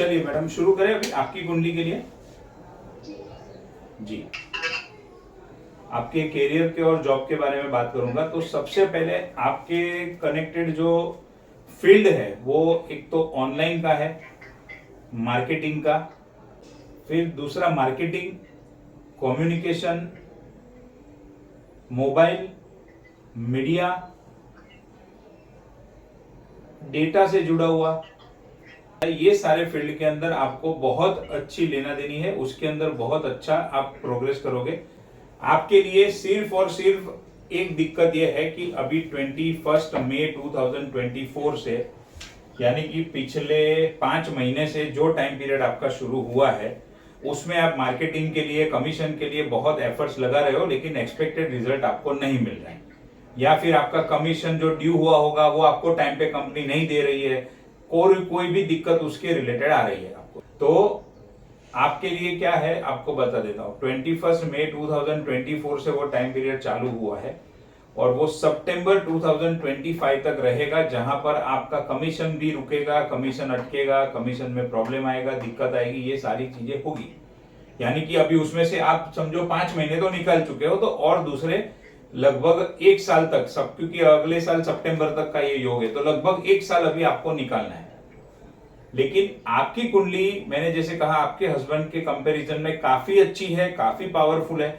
चलिए मैडम शुरू करें अभी आपकी कुंडली के लिए। जी, आपके करियर के और जॉब के बारे में बात करूंगा। तो सबसे पहले आपके कनेक्टेड जो फील्ड है वो एक तो ऑनलाइन का है, मार्केटिंग का, फिर दूसरा marketing, communication, mobile, media, data से जुड़ा हुआ, ये सारे फील्ड के अंदर आपको बहुत अच्छी लेना देनी है। उसके अंदर बहुत अच्छा आप प्रोग्रेस करोगे। आपके लिए सिर्फ और सिर्फ एक दिक्कत यह है कि अभी 21 मई 2024 से, यानी कि पिछले 5 महीने से जो टाइम पीरियड आपका शुरू हुआ है उसमें आप मार्केटिंग के लिए, कमीशन के लिए बहुत एफर्ट्स लगा रहे हो, लेकिन एक्सपेक्टेड रिजल्ट आपको नहीं मिल रहा है, या फिर आपका कमीशन जो ड्यू हुआ होगा वो आपको टाइम पे कंपनी नहीं दे रही है, कोई भी दिक्कत उसके रिलेटेड आ रही है आपको। तो आपके लिए क्या है आपको बता देता हूँ। 21 मई 2024 से वो टाइम पीरियड चालू हुआ है और वो सितंबर 2025 तक रहेगा, जहां पर आपका कमीशन भी रुकेगा, कमीशन अटकेगा, कमीशन में प्रॉब्लम आएगा, दिक्कत आएगी, ये सारी चीजें होगी। यानी कि अभी उसमें से आप समझो 5 महीने तो निकाल चुके हो, तो और दूसरे लगभग 1 साल तक सब, क्योंकि अगले साल सितंबर तक का ये योग है, तो लगभग 1 साल अभी आपको निकालना है। लेकिन आपकी कुंडली मैंने जैसे कहा आपके हस्बैंड के कंपैरिजन में काफी अच्छी है, काफी पावरफुल है।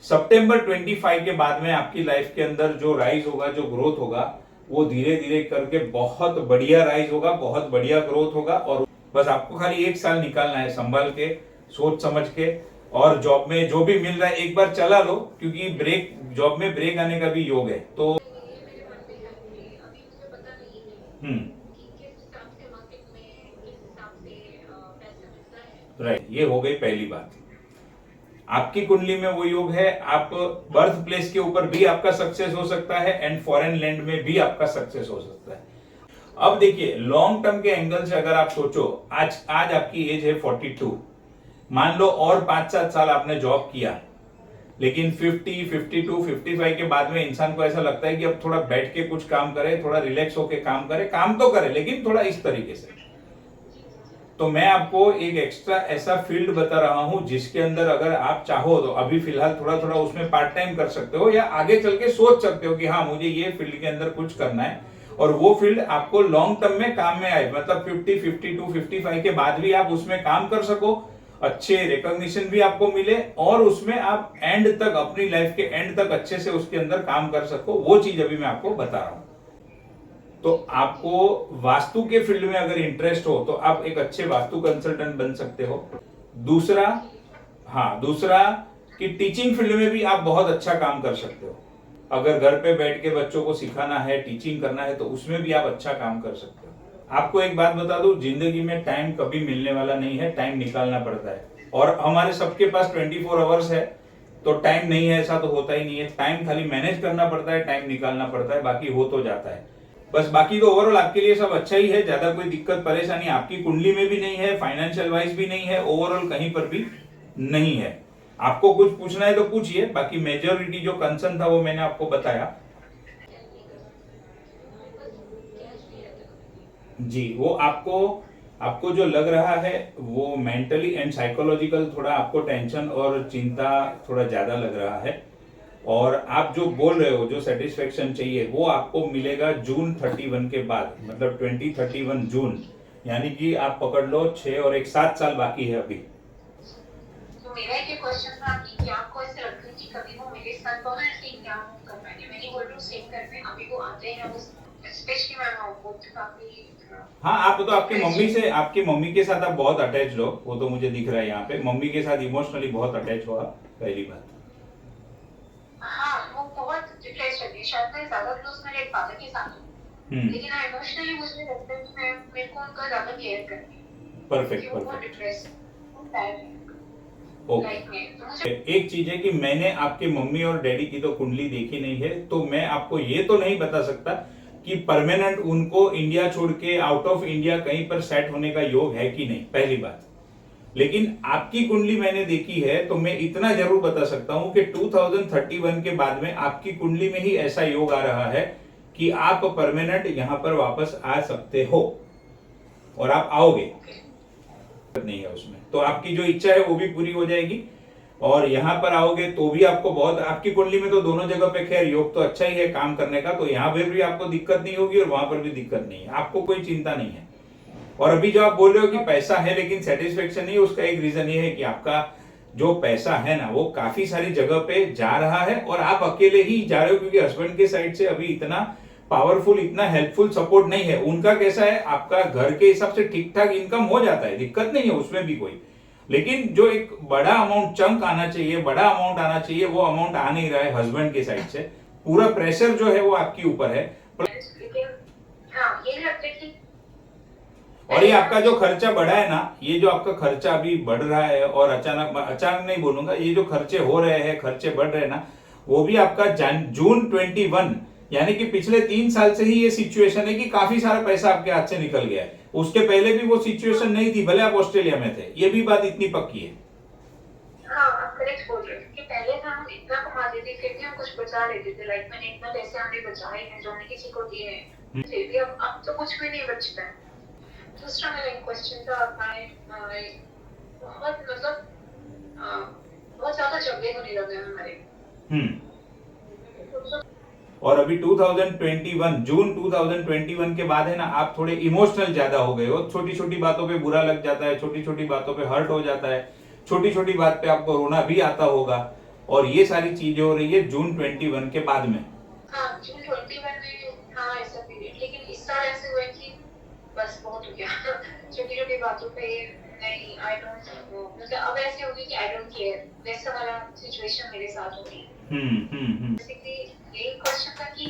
सितंबर 25 के बाद में आपकी लाइफ के अंदर जो राइज होगा, जो ग्रोथ होगा, वो धीरे धीरे करके बहुत बढ़िया राइज होगा, बहुत बढ़िया ग्रोथ होगा। और बस आपको खाली 1 साल निकालना है संभाल के, सोच समझ के। और जॉब में जो भी मिल रहा है एक बार चला लो, क्योंकि ब्रेक, जॉब में ब्रेक आने का भी योग है। तो राइट, ये हो गई पहली बात। आपकी कुंडली में वो योग है, आप बर्थ प्लेस के ऊपर भी आपका सक्सेस हो सकता है एंड फॉरेन लैंड में भी आपका सक्सेस हो सकता है। अब देखिए लॉन्ग टर्म के एंगल से अगर आप सोचो, आज आपकी एज है 42, मान लो और 5-7 साल आपने जॉब किया, लेकिन 50, 52, 55 के बाद में इंसान को ऐसा लगता है कि अब थोड़ा बैठ के कुछ काम करे, थोड़ा रिलैक्स होके काम करे, काम तो करे लेकिन थोड़ा इस तरीके से। तो मैं आपको एक एक्स्ट्रा ऐसा फील्ड बता रहा हूं जिसके अंदर अगर आप चाहो तो अभी फिलहाल थोड़ा थोड़ा उसमें पार्ट टाइम कर सकते हो, या आगे चल के सोच सकते हो कि हाँ मुझे ये फील्ड के अंदर कुछ करना है, और वो फील्ड आपको लॉन्ग टर्म में काम में आए, मतलब 50, 52, 55 के बाद भी आप उसमें काम कर सको, अच्छे रिकॉग्निशन भी आपको मिले, और उसमें आप एंड तक, अपनी लाइफ के एंड तक अच्छे से उसके अंदर काम कर सको। वो चीज अभी मैं आपको बता रहा हूं। तो आपको वास्तु के फील्ड में अगर इंटरेस्ट हो तो आप एक अच्छे वास्तु कंसल्टेंट बन सकते हो। दूसरा, दूसरा कि टीचिंग फील्ड में भी आप बहुत अच्छा काम कर सकते हो। अगर घर पे बैठ के बच्चों को सिखाना है, टीचिंग करना है, तो उसमें भी आप अच्छा काम कर सकते हो। आपको एक बात बता दूं, जिंदगी में टाइम कभी मिलने वाला नहीं है, टाइम निकालना पड़ता है। और हमारे सबके पास 24 आवर्स है, तो टाइम नहीं है ऐसा तो होता ही नहीं है। टाइम खाली मैनेज करना पड़ता है, टाइम निकालना पड़ता है, बाकी हो तो जाता है। बस बाकी तो ओवरऑल आपके लिए सब अच्छा ही है, ज्यादा कोई दिक्कत परेशानी आपकी कुंडली में भी नहीं है, फाइनेंशियल वाइज भी नहीं है, ओवरऑल कहीं पर भी नहीं है। आपको कुछ पूछना है तो पूछिए, बाकी मेजोरिटी जो कंसर्न था वो मैंने आपको बताया। जी, वो आपको जो लग रहा है वो मेंटली एंड साइकोलॉजिकल थोड़ा आपको टेंशन और चिंता थोड़ा ज्यादा लग रहा है, और आप जो बोल रहे हो, जो सेटिस्फेक्शन चाहिए, वो आपको मिलेगा जून 31 के बाद, मतलब 2031 जून, यानी कि आप पकड़ लो 6 और 1 7 साल बाकी है अभी। तो मेरा एक क्वेश्चन था कि क्या आपको ऐसे लगता है कि कभी वो मेरे साथ तो है कि क्या कर पाएंगे? मैं नहीं बोल रही हूँ सेम करने, अभी वो आते हैं, वो स्पेशली मैं वो काफी। हाँ, आप तो आपकी मम्मी के साथ आप बहुत अटैच हो, वो तो मुझे दिख रहा है यहाँ पे, मम्मी के साथ इमोशनली बहुत अटैच हो आप, पहली बात। हाँ, वो बहुत डिप्रेस रहती है, शायद मैं ज्यादा क्लोज मेरे फादर के साथ हूँ, लेकिन इमोशनली मुझे लगता है कि मैं मेरे को उनका ज्यादा केयर करती हूँ। परफेक्ट, वो बहुत डिप्रेस है। एक चीज है कि मैंने आपके मम्मी और डैडी की तो कुंडली देखी नहीं है, तो मैं आपको ये तो नहीं बता सकता कि परमानेंट उनको इंडिया छोड़ के आउट ऑफ इंडिया कहीं पर सेट होने का योग है कि नहीं, पहली बात। लेकिन आपकी कुंडली मैंने देखी है, तो मैं इतना जरूर बता सकता हूं कि 2031 के बाद में आपकी कुंडली में ही ऐसा योग आ रहा है कि आप परमानेंट यहां पर वापस आ सकते हो, और आप आओगे। नहीं है उसमें, तो आपकी जो इच्छा है वो भी पूरी हो जाएगी। और यहाँ पर आओगे तो भी आपको बहुत, आपकी कुंडली में तो दोनों जगह पे खैर योग तो अच्छा ही है काम करने का, तो यहाँ पर भी आपको दिक्कत नहीं होगी और वहां पर भी दिक्कत नहीं है, आपको कोई चिंता नहीं है। और अभी जो आप बोल रहे हो कि पैसा है लेकिन सेटिस्फेक्शन नहीं, उसका एक रीजन ये है कि आपका जो पैसा है ना वो काफी सारी जगह पे जा रहा है और आप अकेले ही जा रहे हो, क्योंकि हस्बैंड के साइड से अभी इतना पावरफुल, इतना हेल्पफुल सपोर्ट नहीं है। उनका कैसा है, आपका घर के हिसाब से ठीक ठाक इनकम हो जाता है, दिक्कत नहीं है उसमें भी कोई, लेकिन जो एक बड़ा अमाउंट चंक आना चाहिए, बड़ा अमाउंट आना चाहिए, वो अमाउंट आ नहीं रहा है हस्बैंड के साइड से। पूरा प्रेशर जो है वो आपके ऊपर है। हाँ, ये लगता है कि और ये आपका जो खर्चा बढ़ा है ना, ये जो आपका खर्चा अभी बढ़ रहा है, और अचानक नहीं बोलूंगा, ये जो खर्चे हो रहे हैं, खर्चे बढ़ रहे हैं ना, वो भी आपका जून 21, यानी कि पिछले 3 साल से ही ये सिचुएशन है कि काफी सारा पैसा आपके हाथ से निकल गया है। उसके पहले भी वो सिचुएशन नहीं थी, भले आप ऑस्ट्रेलिया में थे, ये भी बात इतनी पक्की है। हाँ, आप करेक्ट बोल रहे हैं कि पहले था हम इतना कमाते थे फिर भी हम कुछ बचा लेते थे, लाइक मैंने इतना पैसे हमने बचाए हैं जो हमने किसी को दिए हैं, फिर भी अब तो कुछ भी नहीं बचता है। दूसरा मेरा एक क्वेश्चन था, बहुत मतलब बहुत ज्यादा झगड़े होने लगे हैं हमारे। और अभी 2021 जून 2021 के बाद है ना, आप थोड़े इमोशनल ज्यादा हो गए हो, छोटी छोटी बातों पे बुरा लग जाता है, छोटी छोटी बातों पे हर्ट हो जाता है, छोटी छोटी बात पे आपको रोना भी आता होगा, और ये सारी चीजें हो रही है जून 21 के बाद में। हाँ, जून 21 में हाँ ऐसा पीरियड, लेकिन इस साल ऐसे हुआ कि बस बहुत हो गया छोटी छोटी बातों पे नहीं, आई डोंट मतलब अब ऐसे हो गई कि आई डोंट केयर, वैसा वाला सिचुएशन मेरे साथ हो रही है। बेसिकली यही क्वेश्चन था कि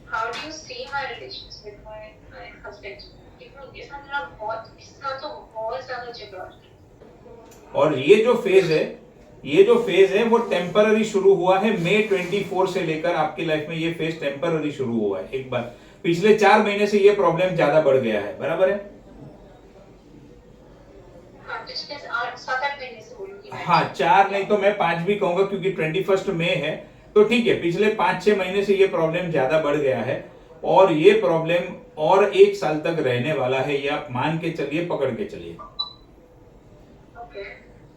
how do you see my relations with my husband, क्योंकि इसका मेरा बहुत, इसका तो बहुत ज्यादा झगड़ा। और ये जो फेज है वो टेम्पररी शुरू हुआ है, मई 24 से लेकर आपकी लाइफ में ये फेज टेम्पररी शुरू हुआ है। एक बार पिछले 4 महीने से ये प्रॉब्लम ज्यादा बढ़ गया है, बराबर है? हाँ, 4 नहीं तो मैं 5 भी कहूंगा, क्योंकि 21 मई है, तो ठीक है, पिछले 5-6 महीने से ये प्रॉब्लम ज्यादा बढ़ गया है, और ये प्रॉब्लम और 1 साल तक रहने वाला है, ये आप मान के चलिए, पकड़ के चलिए।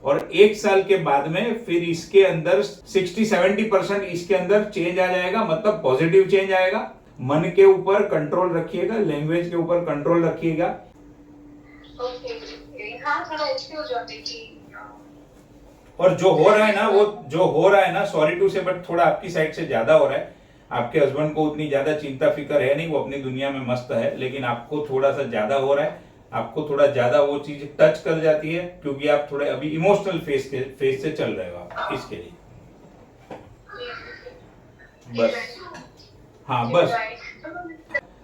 और 1 साल के बाद में फिर इसके अंदर 60-70% इसके अंदर चेंज आ जाएगा, मतलब पॉजिटिव चेंज आएगा। मन के ऊपर कंट्रोल रखिएगा, लैंग्वेज के ऊपर कंट्रोल रखिएगा। हाँ, थोड़ा ऐसे हो जाते कि और जो हो रहा है ना, सॉरी टू से, बट थोड़ा आपकी साइड से ज्यादा हो रहा है। आपके हस्बैंड को उतनी ज्यादा चिंता फिक्र है नहीं, वो अपनी दुनिया में मस्त है, लेकिन आपको थोड़ा सा ज्यादा हो रहा है, आपको थोड़ा ज्यादा वो चीज टच कर जाती है, क्योंकि आप थोड़े अभी इमोशनल फेज से चल रहे हो आप, इसके लिए बस। हाँ बस,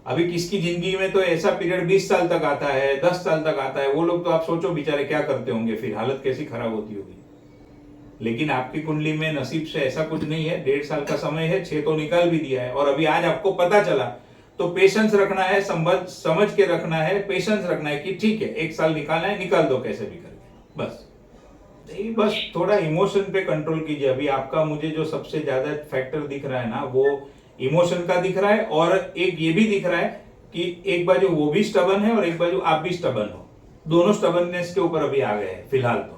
अभी किसकी जिंदगी में तो ऐसा पीरियड 20 साल तक आता है, 10 साल तक आता है, वो लोग तो आप सोचो बेचारे क्या करते होंगे, फिर हालत कैसी खराब होती होगी। लेकिन आपकी कुंडली में नसीब से ऐसा कुछ नहीं है, 1.5 साल का समय है, 6 तो निकाल भी दिया है, और अभी आज आपको पता चला, तो पेशेंस रखना है, समझ के रखना है, पेशेंस रखना है कि ठीक है 1 साल निकालना है, निकाल दो कैसे भी करके, बस। नहीं, बस थोड़ा इमोशन पे कंट्रोल कीजिए। अभी आपका मुझे जो सबसे ज्यादा फैक्टर दिख रहा है ना, वो इमोशन का दिख रहा है, और एक ये भी दिख रहा है कि एक बाजू वो भी स्टबन है और एक बाजू आप भी स्टबन हो, दोनों स्टबननेस के ऊपर अभी आ गए हैं फिलहाल तो।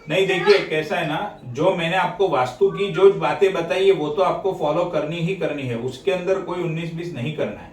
नहीं, देखिए कैसा है ना, जो मैंने आपको वास्तु की जो बातें बताई है वो तो आपको फॉलो करनी ही करनी है, उसके अंदर कोई 19-20 नहीं करना है।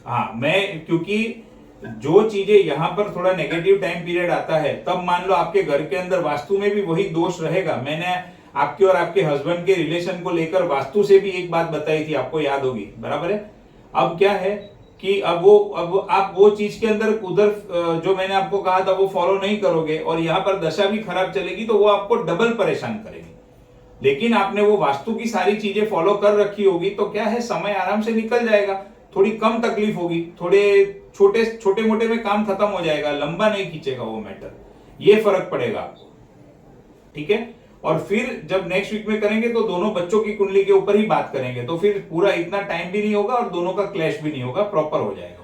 हाँ, मैं क्योंकि जो चीजें यहाँ पर थोड़ा नेगेटिव टाइम पीरियड आता है, तब मान लो आपके घर के अंदर वास्तु में भी वही दोष रहेगा। मैंने आपके और आपके हस्बैंड के रिलेशन को लेकर वास्तु से भी एक बात बताई थी, आपको याद होगी, बराबर है? अब क्या है कि अब आप वो चीज के अंदर उधर जो मैंने आपको कहा था वो फॉलो नहीं करोगे, और यहाँ पर दशा भी खराब चलेगी, तो वो आपको डबल परेशान करेगी। लेकिन आपने वो वास्तु की सारी चीजें फॉलो कर रखी होगी, तो क्या है, समय आराम से निकल जाएगा, थोड़ी कम तकलीफ होगी, थोड़े छोटे मोटे में काम खत्म हो जाएगा, लंबा नहीं खींचेगा वो मैटर, ये फर्क पड़ेगा आपको, ठीक है? और फिर जब नेक्स्ट वीक में करेंगे तो दोनों बच्चों की कुंडली के ऊपर ही बात करेंगे, तो फिर पूरा इतना टाइम भी नहीं होगा और दोनों का क्लैश भी नहीं होगा, प्रॉपर हो जाएगा।